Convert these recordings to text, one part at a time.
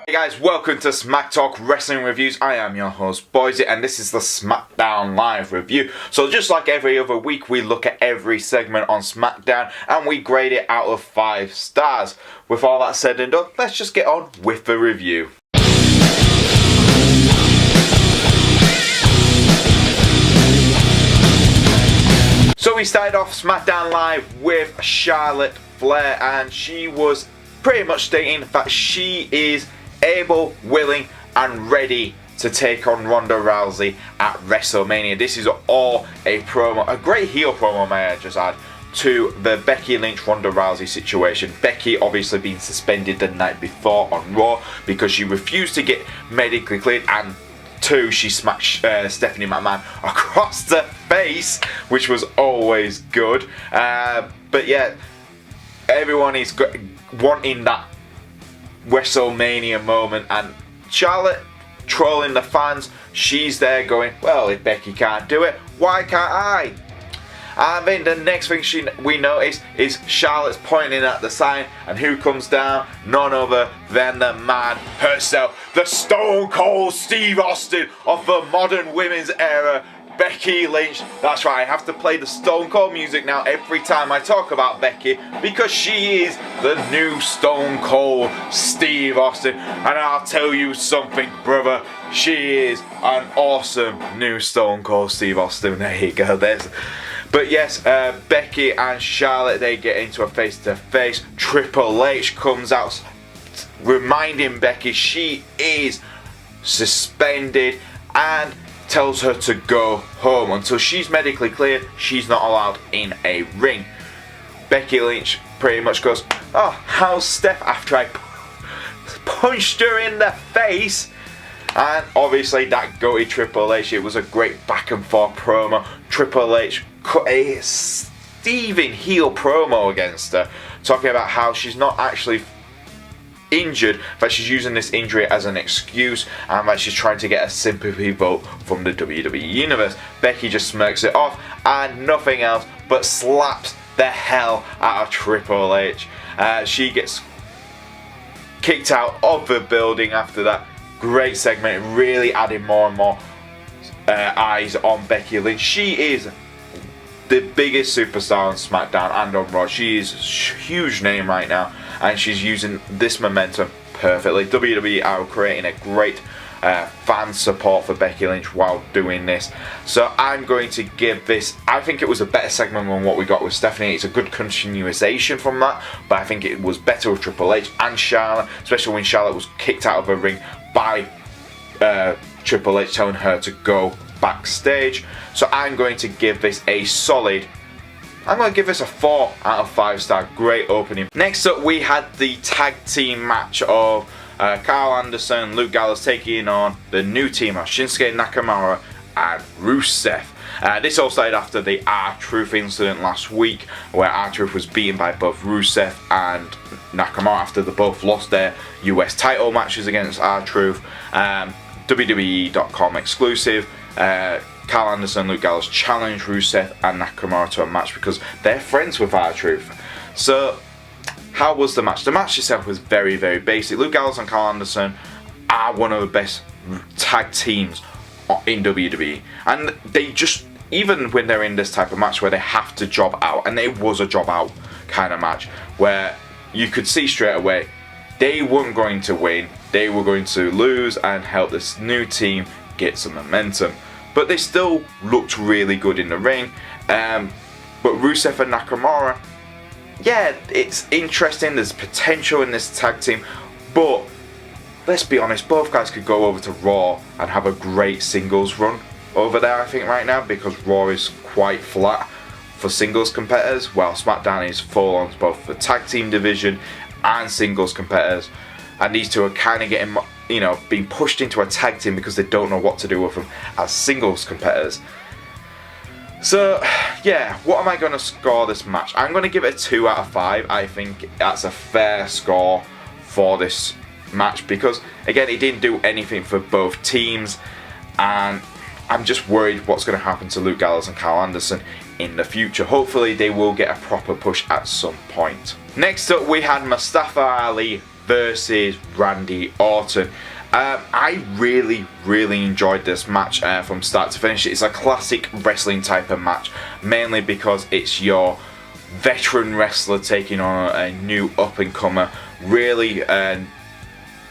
Hey guys, welcome to Smack Talk Wrestling Reviews. I am your host, Boise, and this is the SmackDown Live review. So just like every other week, we look at every segment on SmackDown and we grade it out of 5 stars. With all that said and done, let's just get on with the review. So we started off SmackDown Live with Charlotte Flair, and she was pretty much stating that she is able, willing and ready to take on Ronda Rousey at WrestleMania. This is all a promo, a great heel promo, may I just add, to the Becky Lynch Ronda Rousey situation. Becky obviously being suspended the night before on Raw because she refused to get medically cleared, and 2, she smacked Stephanie McMahon across the face, which was always good. But yeah, everyone is wanting that WrestleMania moment, and Charlotte trolling the fans. She's there going, well, if Becky can't do it, why can't I? And then the next thing we notice is Charlotte's pointing at the sign, and who comes down? None other than the man herself, the Stone Cold Steve Austin of the modern women's era, Becky Lynch. That's right, I have to play the Stone Cold music now every time I talk about Becky, because she is the new Stone Cold Steve Austin. And I'll tell you something, brother, she is an awesome new Stone Cold Steve Austin. There you go, But yes, Becky and Charlotte, they get into a face-to-face. Triple H comes out reminding Becky she is suspended and tells her to go home. Until she's medically cleared, she's not allowed in a ring. Becky Lynch pretty much goes, oh, how's Steph, after I punched her in the face. And obviously that goated Triple H. It was a great back and forth promo. Triple H cut a Steven heel promo against her, talking about how she's not actually injured, but she's using this injury as an excuse, and that she's trying to get a sympathy vote from the WWE Universe. Becky just smirks it off and nothing else but slaps the hell out of Triple H. She gets kicked out of the building after that. Great segment, really adding more and more eyes on Becky Lynch. She is the biggest superstar on SmackDown and on Raw. She is a huge name right now, and she's using this momentum perfectly. WWE are creating a great fan support for Becky Lynch while doing this. So I'm going to give this, I think it was a better segment than what we got with Stephanie. It's a good continuation from that, but I think it was better with Triple H and Charlotte, especially when Charlotte was kicked out of her ring by Triple H telling her to go backstage. So I'm going to give this a solid, I'm going to give this a 4 out of 5 star. Great opening. Next up we had the tag team match of Karl Anderson, Luke Gallows taking on the new team of Shinsuke Nakamura and Rusev. This all started after the R-Truth incident last week, where R-Truth was beaten by both Rusev and Nakamura after they both lost their US title matches against R-Truth. WWE.com exclusive. Karl Anderson and Luke Gallows challenged Rusev and Nakamura to a match because they're friends with R-Truth. So, how was the match? The match itself was very, very basic. Luke Gallows and Karl Anderson are one of the best tag teams in WWE. And they just, even when they're in this type of match where they have to job out, and it was a job out kind of match, where you could see straight away they weren't going to win, they were going to lose and help this new team get some momentum. But they still looked really good in the ring. But Rusev and Nakamura, yeah, it's interesting, there's potential in this tag team, but let's be honest, both guys could go over to Raw and have a great singles run over there, I think, right now, because Raw is quite flat for singles competitors, while SmackDown is full on both the tag team division and singles competitors. And these two are kind of getting, being pushed into a tag team because they don't know what to do with them as singles competitors. So, yeah, what am I going to score this match? I'm going to give it a 2 out of 5. I think that's a fair score for this match because, again, it didn't do anything for both teams, and I'm just worried what's going to happen to Luke Gallows and Karl Anderson in the future. Hopefully they will get a proper push at some point. Next up we had Mustafa Ali versus Randy Orton. I really enjoyed this match from start to finish. It's a classic wrestling type of match, mainly because it's your veteran wrestler taking on a new up-and-comer, really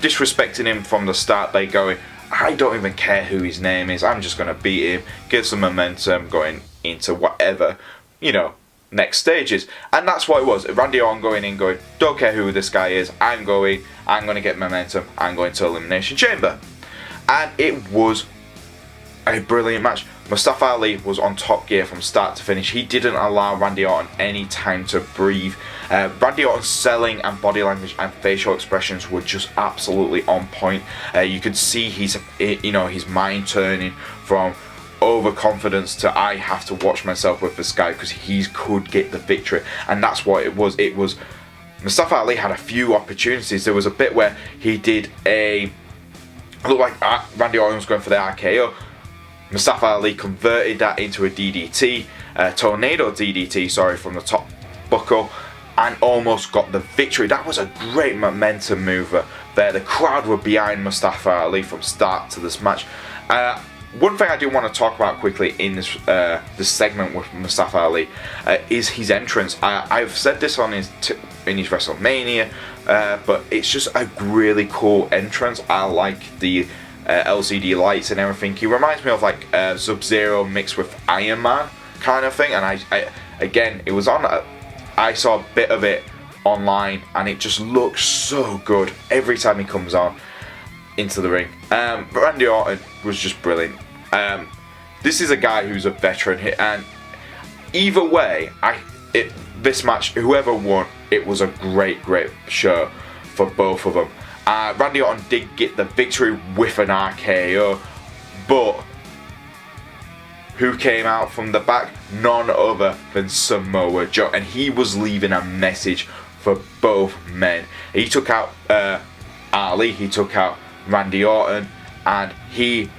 disrespecting him from the start. They going, I don't even care who his name is, I'm just going to beat him, get some momentum going into whatever, you know, next stages. And that's what it was. Randy Orton going in going, don't care who this guy is, I'm going to get momentum, I'm going to Elimination Chamber. And it was a brilliant match. Mustafa Ali was on top gear from start to finish. He didn't allow Randy Orton any time to breathe. Randy Orton's selling and body language and facial expressions were just absolutely on point. You could see his mind turning from overconfidence to I have to watch myself with this guy because he could get the victory. And that's what it was. It was Mustafa Ali had a few opportunities. There was a bit where he did it looked like Randy Orton was going for the RKO. Mustafa Ali converted that into a DDT, tornado DDT, sorry, from the top buckle, and almost got the victory. That was a great momentum mover there. The crowd were behind Mustafa Ali from start to this match. One thing I do want to talk about quickly in this segment with Mustafa Ali is his entrance. I've said this on in his WrestleMania, but it's just a really cool entrance. I like the LCD lights and everything. He reminds me of like Sub-Zero mixed with Iron Man kind of thing. And I again, it was on. I saw a bit of it online, and it just looks so good every time he comes on into the ring. But Randy Orton was just brilliant. This is a guy who's a veteran hit, and either way, this match, whoever won, it was a great show for both of them. Randy Orton did get the victory with an RKO, but who came out from the back? None other than Samoa Joe, and he was leaving a message for both men. He took out Ali, he took out Randy Orton, and he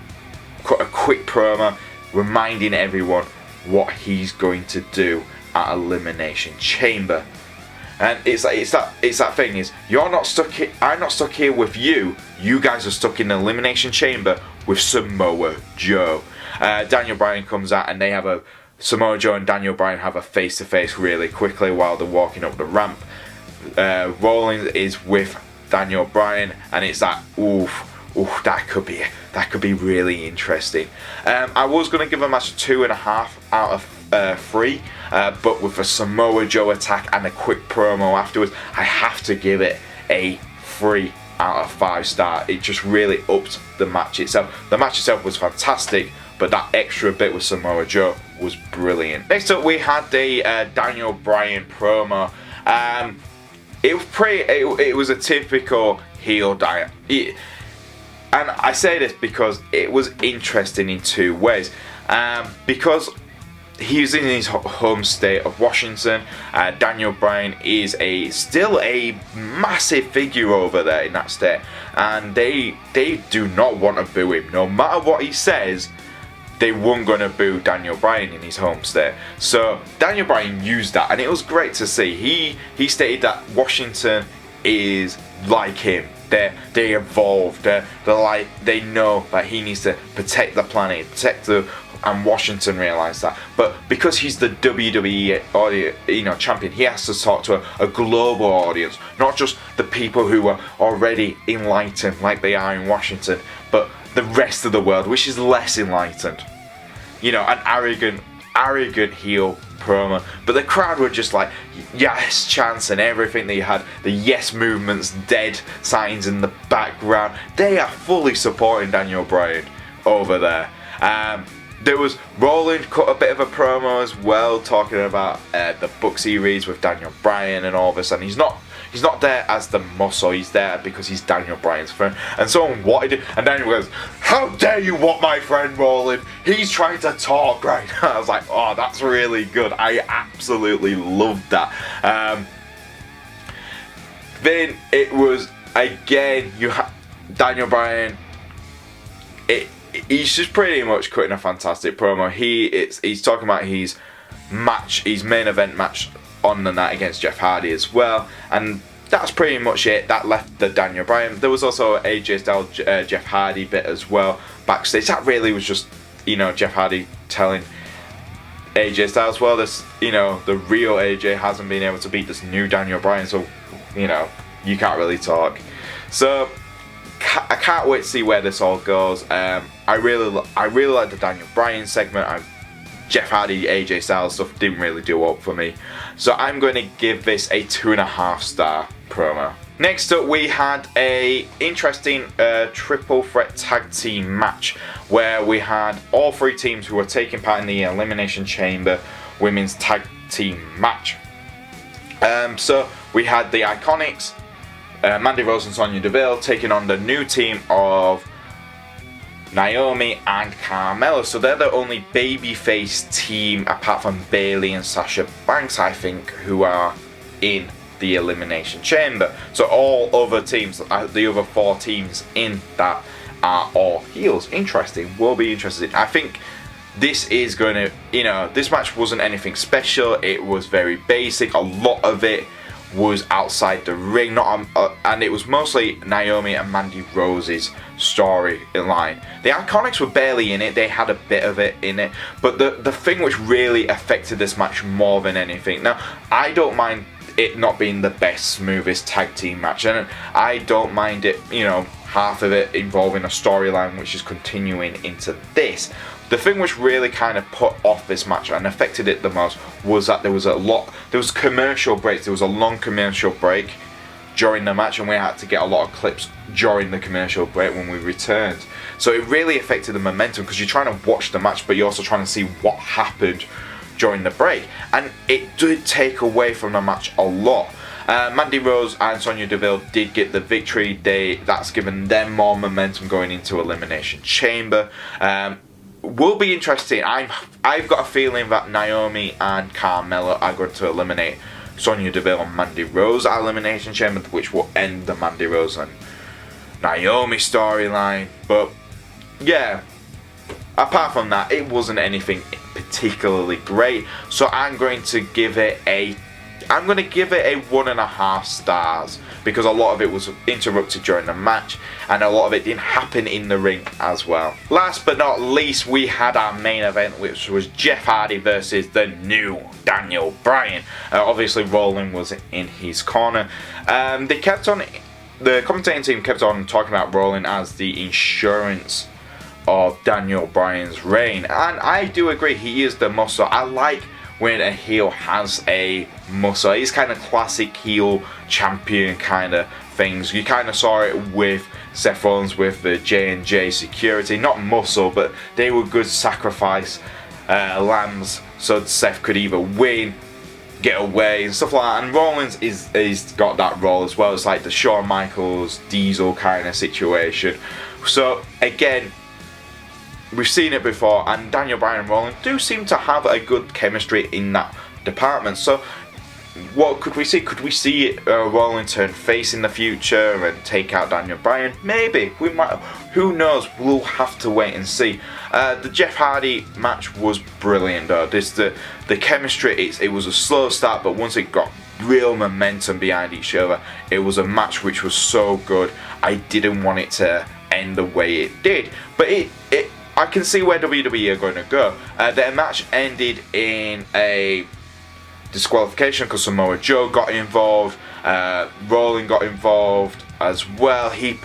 cut a quick promo reminding everyone what he's going to do at Elimination Chamber. And it's that thing is, you're not stuck here, I'm not stuck here with you. You guys are stuck in the Elimination Chamber with Samoa Joe. Daniel Bryan comes out, and Samoa Joe and Daniel Bryan have a face-to-face really quickly while they're walking up the ramp. Rollins is with Daniel Bryan, and it's that that could be really interesting. I was going to give a match a 2.5 out of 3, but with a Samoa Joe attack and a quick promo afterwards, I have to give it a 3 out of 5 star. It just really upped the match itself. The match itself was fantastic, but that extra bit with Samoa Joe was brilliant. Next up, we had the Daniel Bryan promo. It was a typical heel diet. And I say this because it was interesting in two ways. Because he's in his home state of Washington. Daniel Bryan is still a massive figure over there in that state, and they do not want to boo him. No matter what he says, they weren't going to boo Daniel Bryan in his home state. So Daniel Bryan used that, and it was great to see. He stated that Washington is like him. They evolved. They know that he needs to protect the planet, and Washington realised that. But because he's the WWE champion, he has to talk to a global audience, not just the people who are already enlightened like they are in Washington, but the rest of the world, which is less enlightened. An arrogant heel promo, but the crowd were just like yes chants and everything. They had the yes movements, dead signs in the background. They are fully supporting Daniel Bryan over there. There was Roland cut a bit of a promo as well, talking about the book series with Daniel Bryan and all this, and he's not there as the muscle, he's there because he's Daniel Bryan's friend. And someone wanted it, and Daniel goes, how dare you want my friend Roland? He's trying to talk right now. I was like, oh, that's really good. I absolutely loved that. Then it was, again, Daniel Bryan, he's just pretty much cutting a fantastic promo. He's talking about his main event match on the night against Jeff Hardy as well, and that's pretty much it. That left the Daniel Bryan. There was also AJ Styles, Jeff Hardy bit as well backstage. That really was just, you know, Jeff Hardy telling AJ Styles, well, this, you know, the real AJ hasn't been able to beat this new Daniel Bryan, so, you know, you can't really talk. So I can't wait to see where this all goes. I really like the Daniel Bryan segment. Jeff Hardy, AJ Styles stuff didn't really do up for me, so I'm going to give this a 2.5 star promo. Next up, we had a interesting triple threat tag team match where we had all three teams who were taking part in the Elimination Chamber women's tag team match. So we had the IIconics, Mandy Rose and Sonya Deville, taking on the new team of Naomi and Carmella. So they're the only babyface team apart from Bayley and Sasha Banks, I think, who are in the Elimination Chamber. So all other teams, the other 4 teams in that, are all heels. Interesting. Will be interesting. I think this is going to, you know, this match wasn't anything special. It was very basic. A lot of it was outside the ring, and it was mostly Naomi and Mandy Rose's storyline. The IIconics were barely in it. They had a bit of it in it, but the thing which really affected this match more than anything. Now, I don't mind it not being the best, smoothest tag team match, and I don't mind it, you know, half of it involving a storyline which is continuing into this. The thing which really kind of put off this match and affected it the most was that there was commercial breaks. There was a long commercial break during the match, and we had to get a lot of clips during the commercial break when we returned. So it really affected the momentum, because you're trying to watch the match, but you're also trying to see what happened during the break, and it did take away from the match a lot. Mandy Rose and Sonya Deville did get the victory. That's given them more momentum going into Elimination Chamber. Will be interesting. I've got a feeling that Naomi and Carmella are going to eliminate Sonya Deville and Mandy Rose at Elimination Chamber, which will end the Mandy Rose and Naomi storyline. But yeah, apart from that, it wasn't anything particularly great. So I'm going to give it a 1.5 stars, because a lot of it was interrupted during the match and a lot of it didn't happen in the ring as well. Last but not least, we had our main event, which was Jeff Hardy versus the new Daniel Bryan. Obviously Rollin was in his corner. The commentating team kept on talking about Rollin as the insurance of Daniel Bryan's reign, and I do agree, he is the muscle. I like when a heel has a muscle. He's kind of classic heel champion kind of things. You kind of saw it with Seth Rollins with the J&J security. Not muscle, but they were good sacrifice lambs, so Seth could either win, get away, and stuff like that. And Rollins is got that role as well. It's like the Shawn Michaels, Diesel kind of situation. So again, we've seen it before, and Daniel Bryan and Rollins do seem to have a good chemistry in that department. So what could we see? Could we see Rollins turn face in the future and take out Daniel Bryan? Maybe. We might. Who knows? We'll have to wait and see. The Jeff Hardy match was brilliant though. The chemistry, it was a slow start, but once it got real momentum behind each other, it was a match which was so good. I didn't want it to end the way it did, but I can see where WWE are going to go. Their match ended in a disqualification because Samoa Joe got involved. Rollins got involved as well. He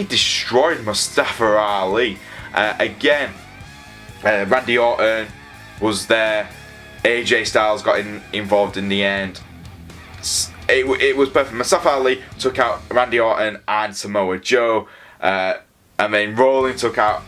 destroyed Mustafa Ali. Again, Randy Orton was there. AJ Styles got involved in the end. It was perfect. Mustafa Ali took out Randy Orton and Samoa Joe. And then Rollins took out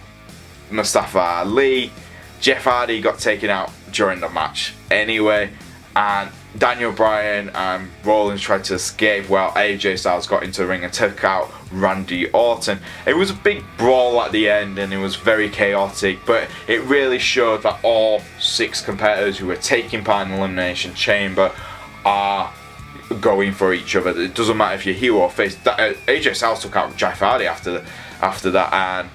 Mustafa Ali. Jeff Hardy got taken out during the match anyway, and Daniel Bryan and Rollins tried to escape while AJ Styles got into the ring and took out Randy Orton. It was a big brawl at the end and it was very chaotic, but it really showed that all 6 competitors who were taking part in the Elimination Chamber are going for each other. It doesn't matter if you're heel or face. AJ Styles took out Jeff Hardy after that, and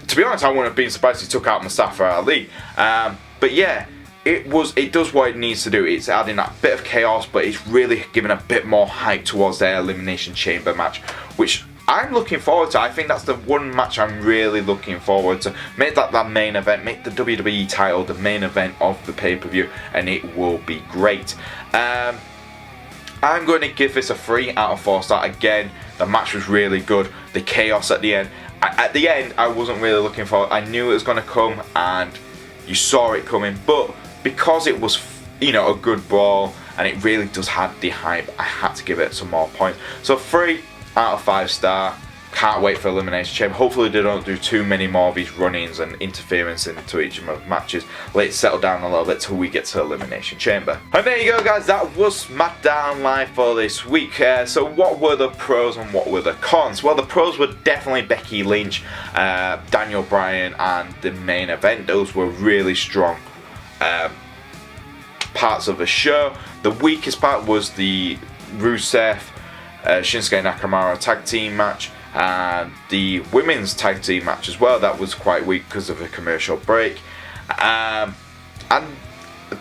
to be honest, I wouldn't have been surprised if he took out Mustafa Ali. But yeah, it does what it needs to do. It's adding that bit of chaos, but it's really giving a bit more hype towards their Elimination Chamber match, which I'm looking forward to. I think that's the one match I'm really looking forward to. Make that the main event, make the WWE title the main event of the pay-per-view, and it will be great. I'm going to give this a 3 out of 4 star. Again, the match was really good. The chaos at the end. At the end, I wasn't really looking for it. I knew it was going to come, and you saw it coming. But because it was, you know, a good brawl, and it really does have the hype, I had to give it some more points. So 3 out of 5 star. Can't wait for Elimination Chamber. Hopefully they don't do too many more of these run-ins and interference into each of the matches. Let it settle down a little bit till we get to Elimination Chamber. And there you go, guys. That was SmackDown Live for this week. So what were the pros and what were the cons? Well, the pros were definitely Becky Lynch, Daniel Bryan, and the main event. Those were really strong parts of the show. The weakest part was the Rusev, Shinsuke Nakamura tag team match, and the women's tag team match as well. That was quite weak because of a commercial break. And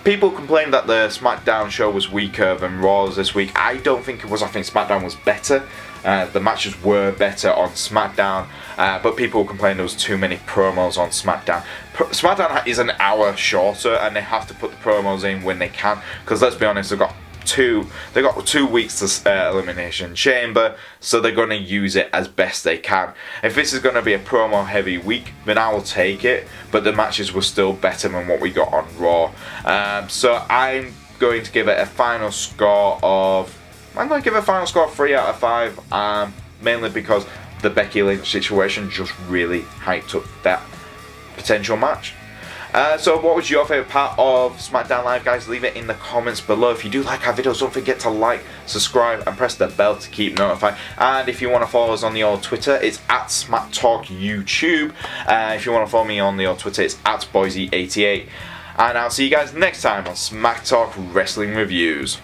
people complained that the SmackDown show was weaker than Raw's this week. I don't think it was. I think SmackDown was better. The matches were better on SmackDown, but people complained there was too many promos on SmackDown. SmackDown is an hour shorter, and they have to put the promos in when they can. Because let's be honest, they got 2 weeks to Elimination Chamber, so they're going to use it as best they can. If this is going to be a promo heavy week, then I will take it, but the matches were still better than what we got on Raw. So I'm going to give it a final score of 3 out of 5, mainly because the Becky Lynch situation just really hyped up that potential match. So what was your favourite part of SmackDown Live, guys? Leave it in the comments below. If you do like our videos, don't forget to like, subscribe, and press the bell to keep notified. And if you want to follow us on the old Twitter, it's at SmackTalkYouTube. If you want to follow me on the old Twitter, it's at Boise88. And I'll see you guys next time on Smack Talk Wrestling Reviews.